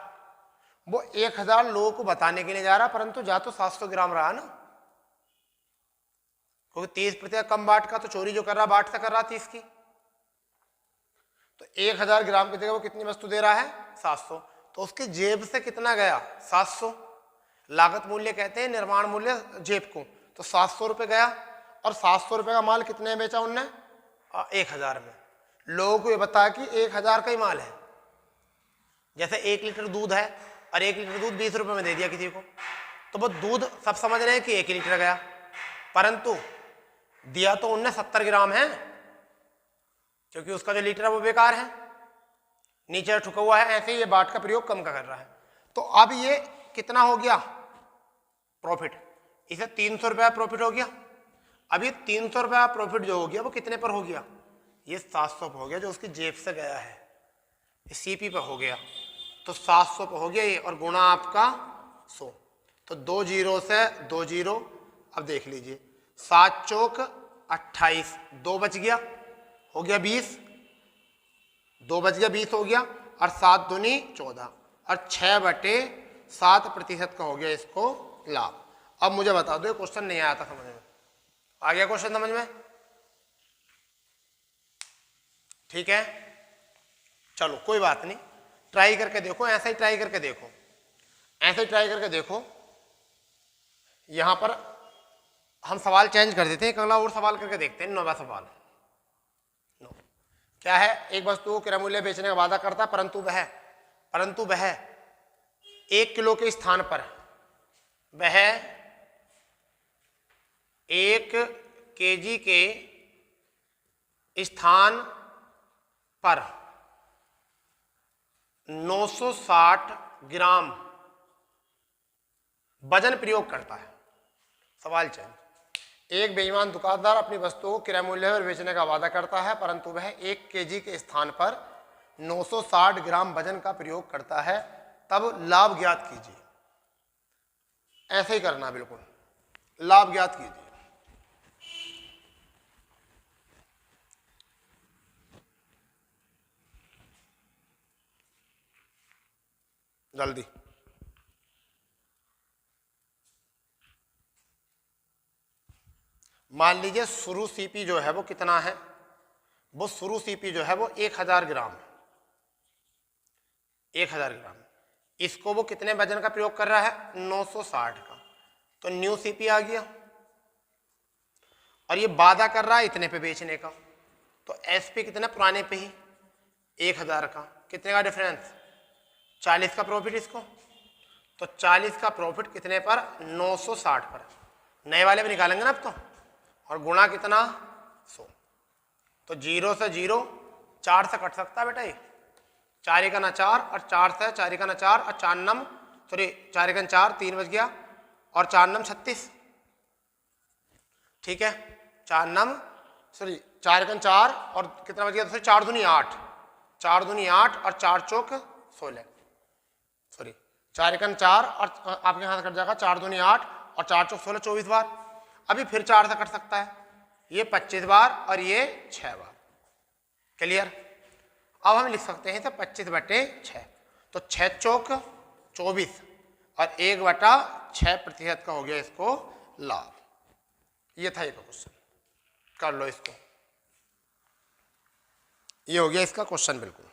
वो 1000 लोगों को बताने के लिए जा रहा है, परंतु जा तो 700 ग्राम रहा ना, क्योंकि 30% कम बाट का। तो चोरी जो कर रहा बाट से कर रहा 30 की। तो 1000 ग्राम की जगह वो कितनी वस्तु दे रहा है? 700। तो उसकी जेब से कितना गया? 700। लागत मूल्य कहते हैं निर्माण मूल्य जेब को। तो 700 रुपये गया, और 700 रुपये का माल कितने में बेचा उनने? 1000 में। लोगों को ये बताया कि 1000 का ही माल है। जैसे 1 लीटर दूध है और 1 लीटर दूध 20 रुपये में दे दिया किसी को, तो वो दूध सब समझ रहे हैं कि 1 लीटर गया, परंतु दिया तो उनने 70 ग्राम है, क्योंकि उसका जो लीटर है वो बेकार है, नीचे ठुका हुआ है। ऐसे ही ये बाट का प्रयोग कम का कर रहा है। तो अब ये कितना हो गया प्रॉफिट? इसे 300 रुपया प्रॉफिट हो गया। अब ये 300 रुपया प्रॉफिट जो हो गया वो कितने पर हो गया? ये 700 पर हो गया, जो उसकी जेब से गया है, सीपी पर हो गया। तो 700 पर हो गया ये, और गुणा आपका 100। तो 2 जीरो से 2 जीरो। अब देख लीजिए, 7 चौक 28, 2 बच गया, हो गया 20, 2 बच गया 20 हो गया, और 7 दूनी 14, और 6/7% का हो गया इसको लाभ। अब मुझे बता दो, ये क्वेश्चन नहीं आया था समझ में, आ गया क्वेश्चन समझ में? ठीक है, चलो कोई बात नहीं, ट्राई करके देखो, ऐसा ही ट्राई करके देखो, ऐसे ही ट्राई करके देखो। यहां पर हम सवाल चेंज कर देते हैं, एक अगला और सवाल करके देखते हैं। 9वां सवाल क्या है? एक वस्तु को क्रय मूल्य बेचने का वादा करता है, परंतु वह 1 किलो के स्थान पर वह 1 केजी के स्थान पर 960 ग्राम वजन प्रयोग करता है। सवाल चेंज। एक बेईमान दुकानदार अपनी वस्तुओं को क्रय मूल्य पर बेचने का वादा करता है, परंतु वह 1 केजी के स्थान पर 960 ग्राम वजन का प्रयोग करता है। तब लाभ ज्ञात कीजिए। ऐसे ही करना, बिल्कुल लाभ ज्ञात कीजिए। जल्दी। मान लीजिए शुरू सीपी जो है वो कितना है, वो शुरू सीपी जो है वो 1000 ग्राम, 1000 ग्राम। इसको वो कितने वजन का प्रयोग कर रहा है, 960 का, तो न्यू सीपी आ गया। और ये वादा कर रहा है इतने पे बेचने का, तो एसपी कितने पुराने पे ही 1000 का, कितने का डिफरेंस, 40 का प्रॉफिट इसको, तो 40 का प्रॉफिट कितने पर, 960 पर। नए वाले में निकालेंगे ना अब तो, और गुणा कितना, 100। तो 0 से 0, 4 से कट सकता है बेटा ये, 4 एका ना 4, और 4 से 4 एका ना 4, और 4 नम, सॉरी 4 एका 4, 3 बच गया, और 4 नम 36। ठीक है, 4 नम, सॉरी 4 एका 4, और कितना बच गया, तो 4 दूनी 8, 4 दूनी 8, और 4 चौक 16, सॉरी 4 एका 4, और आपके हाथ कट जाएगा, 4 दूनी 8, और 4 चौक 16, 24 बार। अभी फिर 4 से कट सकता है, ये 25 बार, और ये 6 बार। क्लियर। अब हम लिख सकते हैं तो 25/6, तो 6 चौक 24, और 1/6% का हो गया इसको लाभ। ये था ये क्वेश्चन, कर लो इसको, ये हो गया इसका क्वेश्चन बिल्कुल।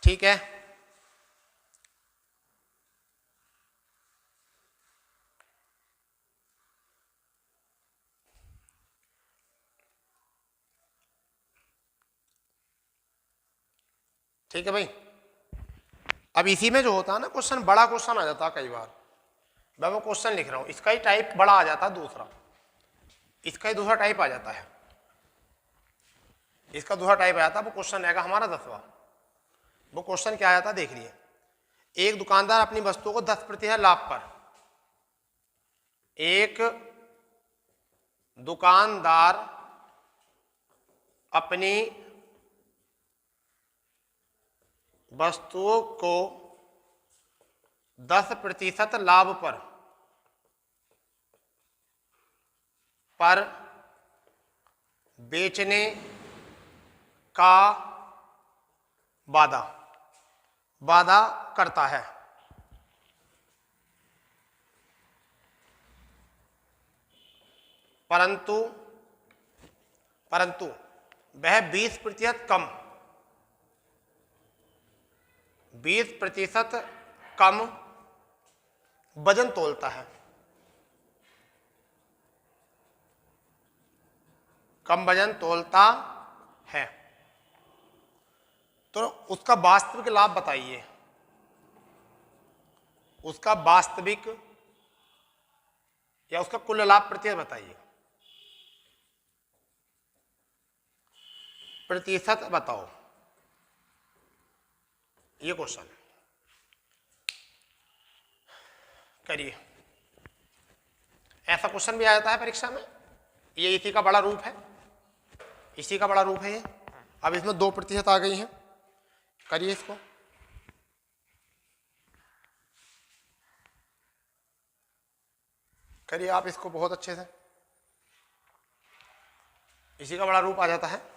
ठीक है, ठीक है भाई। अब इसी में जो होता है ना क्वेश्चन, बड़ा क्वेश्चन आ जाता है कई बार। मैं वो क्वेश्चन लिख रहा हूं, इसका ही टाइप बड़ा आ जाता है दूसरा, इसका ही दूसरा टाइप आ जाता है, इसका दूसरा टाइप आ जाता है। वो क्वेश्चन रहेगा हमारा 10वां। वो क्वेश्चन क्या आया था देख लिए। एक दुकानदार अपनी वस्तुओं को 10% लाभ पर, एक दुकानदार अपनी वस्तुओं को 10% लाभ पर बेचने का वादा करता है, परंतु वह 20% कम 20% कम वजन तोलता है, कम वजन तोलता है, तो उसका वास्तविक लाभ बताइए। उसका वास्तविक या उसका कुल लाभ प्रतिशत बताइए, प्रतिशत बताओ। ये क्वेश्चन करिए। ऐसा क्वेश्चन भी आ जाता है परीक्षा में, ये इसी का बड़ा रूप है, इसी का बड़ा रूप है ये। अब इसमें 2% आ गई हैं, करिए इसको। करिए आप इसको बहुत अच्छे से, इसी का बड़ा रूप आ जाता है।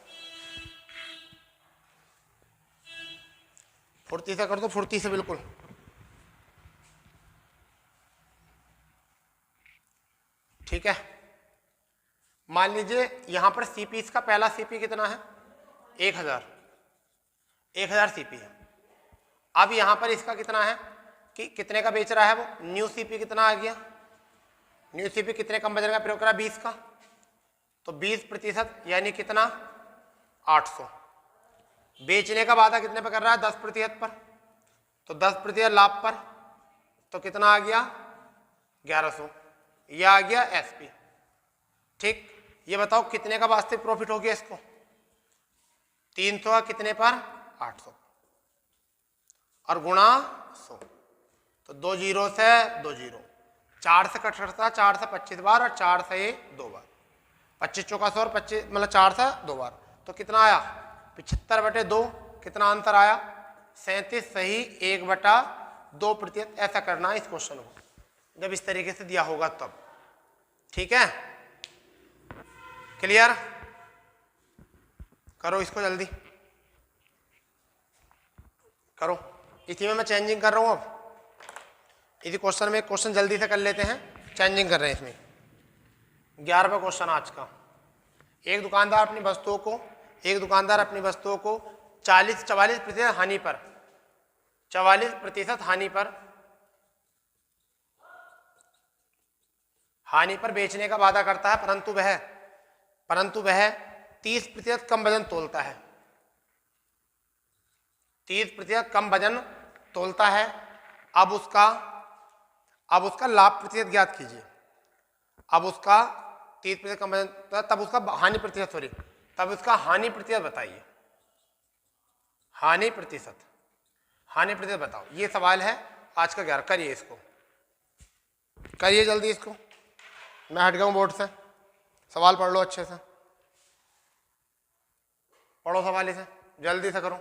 फुर्ती से कर दो, फुर्ती से बिल्कुल। ठीक है, मान लीजिए यहां पर सीपी, इसका पहला सीपी कितना है, 1000 सीपी है। अब यहां पर इसका कितना है कि कितने का बेच रहा है वो, न्यू सीपी कितना आ गया, न्यू सीपी कितने कम वजन का प्रयोग करा, 20 का, तो 20% यानी कितना, 800। बेचने का वादा कितने पर कर रहा है, 10% पर, तो 10% लाभ पर, तो कितना आ गया, 1100। यह आ गया एसपी। ठीक, ये बताओ कितने का वास्तविक प्रॉफिट हो गया इसको, 300 का कितने पर, 800, और गुणा 100, तो 2 जीरो से 2 जीरो, 4 से कट सकता है, 4 से 25 बार, और 4 से 2 बार, 25 चौका 100, और 25 मतलब 4 से 2 बार, तो कितना आया 75/2 कितना आंसर आया 37 सही 1/2%। ऐसा करना है इस क्वेश्चन को जब इस तरीके से दिया होगा तब। ठीक है, क्लियर? करो इसको जल्दी करो। इसी में मैं चेंजिंग कर रहा हूं। अब इसी क्वेश्चन में क्वेश्चन जल्दी से कर लेते हैं, चेंजिंग कर रहे हैं इसमें। 11वां क्वेश्चन आज का। एक दुकानदार अपनी वस्तुओं को 44% हानि पर 44% हानि पर बेचने का वादा करता है, परंतु वह 30% कम वजन तोलता है। 30% कम वजन तोलता है। अब उसका लाभ प्रतिशत ज्ञात कीजिए। अब उसका 30% कम वजन, तब उसका हानि प्रतिशत, सॉरी, तब उसका हानि प्रतिशत बताइए। हानि प्रतिशत बताओ। ये सवाल है आज का 11। करिए इसको, करिए जल्दी इसको। मैं हट गया हूं बोर्ड से। सवाल पढ़ लो अच्छे से, पढ़ो सवाल इसे, जल्दी से करो।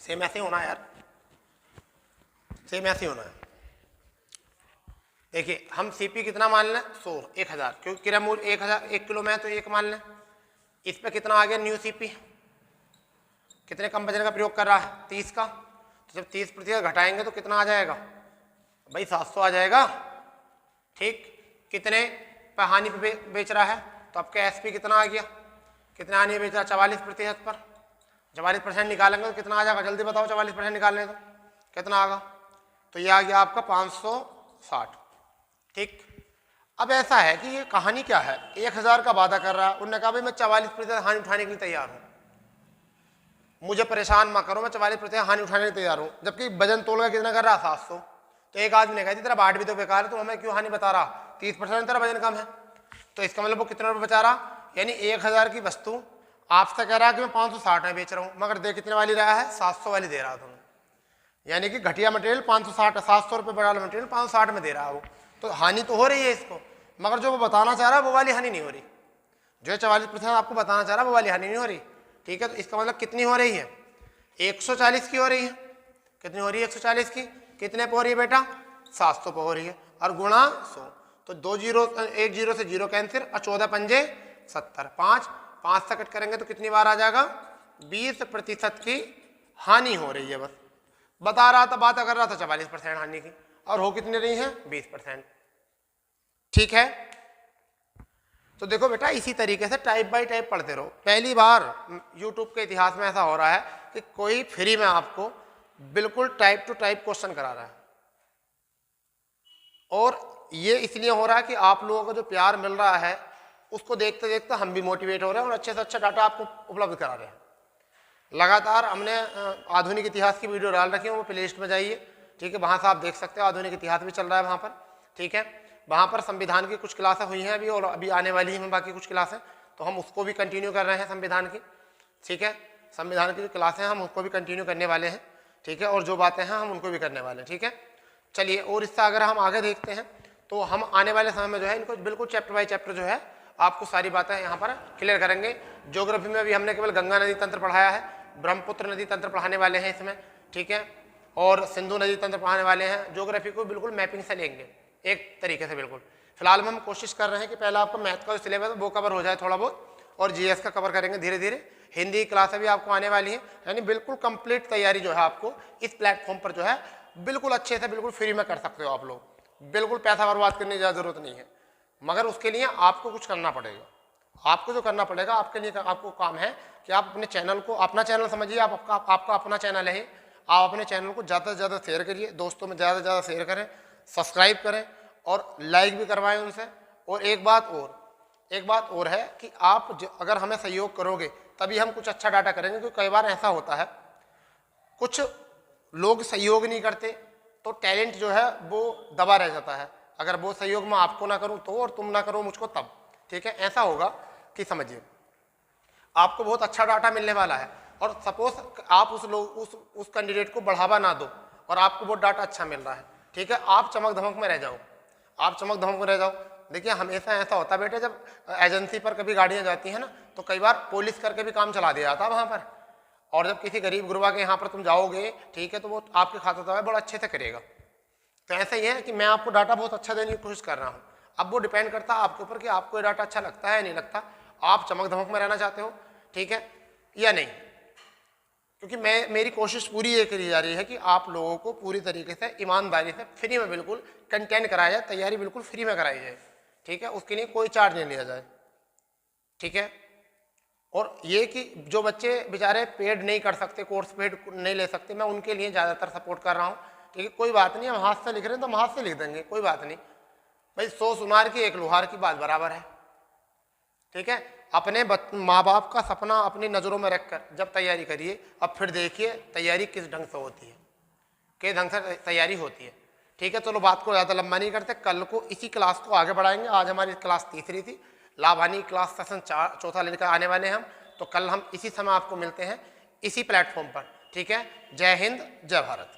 सेम ऐसे होना है यार, सेम ऐसे होना है। देखिए हम सीपी कितना मान लें 100 1000, क्योंकि किरा मूल 1000 1 किलो में है तो 1 मान लें। इस पे कितना आ गया न्यू सीपी, कितने कम वजन का प्रयोग कर रहा है 30 का। तो जब 30% घटाएंगे तो कितना आ जाएगा भाई 700 आ जाएगा। ठीक, कितने पे हानि पे बेच रहा है, तो आपका एसपी कितना आ गया, कितने हानि बेच रहा है 44% पर। 44% निकालेंगे तो कितना आ जाएगा, जल्दी बताओ। 44% निकालने तो कितना आएगा, तो ये आ गया आपका 560। ठीक, अब ऐसा है कि ये कहानी क्या है, 1000 का वादा कर रहा है। उन्होंने कहा भाई मैं 44% हानि उठाने के लिए तैयार हूं, मुझे परेशान मत करो, मैं 44% हानि उठाने के लिए तैयार हूं। जबकि वजन तोल का कितना कर रहा 700। तो एक आदमी ने कहा तेरा बाट भी तो बेकार है, तो हमें क्यों हानि बता रहा, 30% तेरा वजन कम है। तो इसका मतलब वो कितने रुपये बचा रहा, यानी 1000 की वस्तु आपसे कह रहा है कि मैं 560 में बेच रहा हूं, मगर दे कितने वाली रहा है 700 वाली दे रहा था। यानी कि घटिया मटेरियल 560, 700 रुपये बड़ा मटेरियल 560 में दे रहा है वो। तो हानि तो हो रही है इसको, मगर जो वो बताना चाह रहा है वो वाली हानि नहीं हो रही। जो 44% आपको बताना चाह रहा है वो वाली हानि नहीं हो रही। ठीक है, तो इसका मतलब कितनी हो रही है 140 की हो रही है। कितनी हो रही है 140 की, कितने पे हो रही है बेटा 700 पे हो रही है, और गुणा 100। तो 2 जीरो, 1 जीरो से 0 कैंसिल, और 14 पंजे 70, 5 से कट करेंगे तो कितनी बार आ जाएगा 20% की हानि हो रही है। बस बता रहा था, बात कर रहा था 44% हानि की, और हो कितनी रही है 20%। ठीक है, तो देखो बेटा इसी तरीके से टाइप बाय टाइप पढ़ते रहो। पहली बार यूट्यूब के इतिहास में ऐसा हो रहा है कि कोई फ्री में आपको बिल्कुल टाइप टू टाइप क्वेश्चन करा रहा है, और ये इसलिए हो रहा है कि आप लोगों को जो प्यार मिल रहा है उसको देखते देखते हम भी मोटिवेट हो रहे हैं और अच्छे से अच्छा डाटा आपको उपलब्ध करा रहे हैं। लगातार हमने आधुनिक इतिहास की वीडियो डाल रखी है, वो प्ले लिस्ट में जाइए। ठीक है, वहाँ से आप देख सकते हो, आधुनिक इतिहास भी चल रहा है वहाँ पर। ठीक है, वहाँ पर संविधान की कुछ क्लासें हुई हैं अभी, और अभी आने वाली हैं बाकी कुछ क्लासें, तो हम उसको भी कंटिन्यू कर रहे हैं संविधान की। ठीक है, संविधान की जो क्लासें हैं हम उसको भी कंटिन्यू करने वाले हैं। ठीक है, और जो बातें हैं हम उनको भी करने वाले हैं। ठीक है, चलिए, और इससे अगर हम आगे देखते हैं तो हम आने वाले समय में जो है इनको बिल्कुल चैप्टर बाई चैप्टर जो है आपको सारी बातें यहाँ पर क्लियर करेंगे। ज्योग्राफी में अभी हमने केवल गंगा नदी तंत्र पढ़ाया है, ब्रह्मपुत्र नदी तंत्र पढ़ाने वाले हैं इसमें। ठीक है, और सिंधु नदी तंत्र पढ़ाने वाले हैं। ज्योग्राफी को बिल्कुल मैपिंग से लेंगे एक तरीके से बिल्कुल। फिलहाल में हम कोशिश कर रहे हैं कि पहले आपका मैथ का जो सिलेबस है वो कवर हो जाए थोड़ा बहुत, और जीएस का कवर करेंगे धीरे धीरे। हिंदी की क्लासें भी आपको आने वाली हैं, यानी बिल्कुल कंप्लीट तैयारी जो है आपको इस प्लेटफॉर्म पर जो है बिल्कुल अच्छे से बिल्कुल फ्री में कर सकते हो आप लोग। बिल्कुल पैसा बर्बाद करने की ज़रूरत नहीं है, मगर उसके लिए आपको कुछ करना पड़ेगा। आपको जो करना पड़ेगा आपके लिए आपको काम है कि आप अपने चैनल को अपना चैनल समझिए। आपका अपना चैनल है, आप अपने चैनल को ज़्यादा से ज़्यादा शेयर करिए, दोस्तों में ज़्यादा से ज़्यादा शेयर करें, सब्सक्राइब करें और लाइक भी करवाएं उनसे। और एक बात और है कि आप अगर हमें सहयोग करोगे तभी हम कुछ अच्छा डाटा करेंगे। क्योंकि कई बार ऐसा होता है कुछ लोग सहयोग नहीं करते तो टैलेंट जो है वो दबा रह जाता है। अगर वो सहयोग मैं आपको ना करूं तो, और तुम ना करो मुझको तब। ठीक है, ऐसा होगा कि समझिए आपको बहुत अच्छा डाटा मिलने वाला है, और सपोज आप उस कैंडिडेट को बढ़ावा ना दो और आपको वो डाटा अच्छा मिल रहा है, ठीक है, आप चमक धमक में रह जाओ, आप चमक धमक में रह जाओ। देखिए हमेशा ऐसा होता है बेटे, जब एजेंसी पर कभी गाड़ियाँ जाती हैं ना तो कई बार पुलिस करके भी काम चला दिया जाता है वहाँ पर, और जब किसी गरीब गुरबा के यहाँ पर तुम जाओगे, ठीक है, तो वो आपके खाता दवा बड़ा अच्छे से करेगा। तो ऐसा ही है कि मैं आपको डाटा बहुत अच्छा देने की कोशिश कर रहा हूँ। अब वो डिपेंड करता है आपके ऊपर कि आपको ये डाटा अच्छा लगता है नहीं लगता, आप चमक धमक में रहना चाहते हो, ठीक है, या नहीं। क्योंकि मेरी कोशिश पूरी ये करी जा रही है कि आप लोगों को पूरी तरीके से ईमानदारी से फ्री में बिल्कुल कंटेंट कराया जाए, तैयारी बिल्कुल फ्री में कराई जाए, ठीक है, उसके लिए कोई चार्ज नहीं लिया जाए, ठीक है। और ये कि जो बच्चे बेचारे पेड नहीं कर सकते, कोर्स पेड नहीं ले सकते, मैं उनके लिए ज़्यादातर सपोर्ट कर रहा हूँ, ठीक है। कोई बात नहीं, हम हाथ से लिख रहे हैं तो हम हाथ से लिख देंगे, कोई बात नहीं भाई, 100 सुनार की 1 लोहार की बात बराबर है, ठीक है। अपने माँ बाप का सपना अपनी नज़रों में रखकर जब तैयारी करिए, अब फिर देखिए तैयारी किस ढंग से होती है, किस ढंग से तैयारी होती है, ठीक है। चलो बात को ज़्यादा लंबा नहीं करते, कल को इसी क्लास को आगे बढ़ाएंगे। आज हमारी क्लास तीसरी थी, लाभानी क्लास सेशन चौथा लेकर आने वाले हैं हम, तो कल हम इसी समय आपको मिलते हैं इसी प्लेटफॉर्म पर, ठीक है। जय हिंद, जय भारत।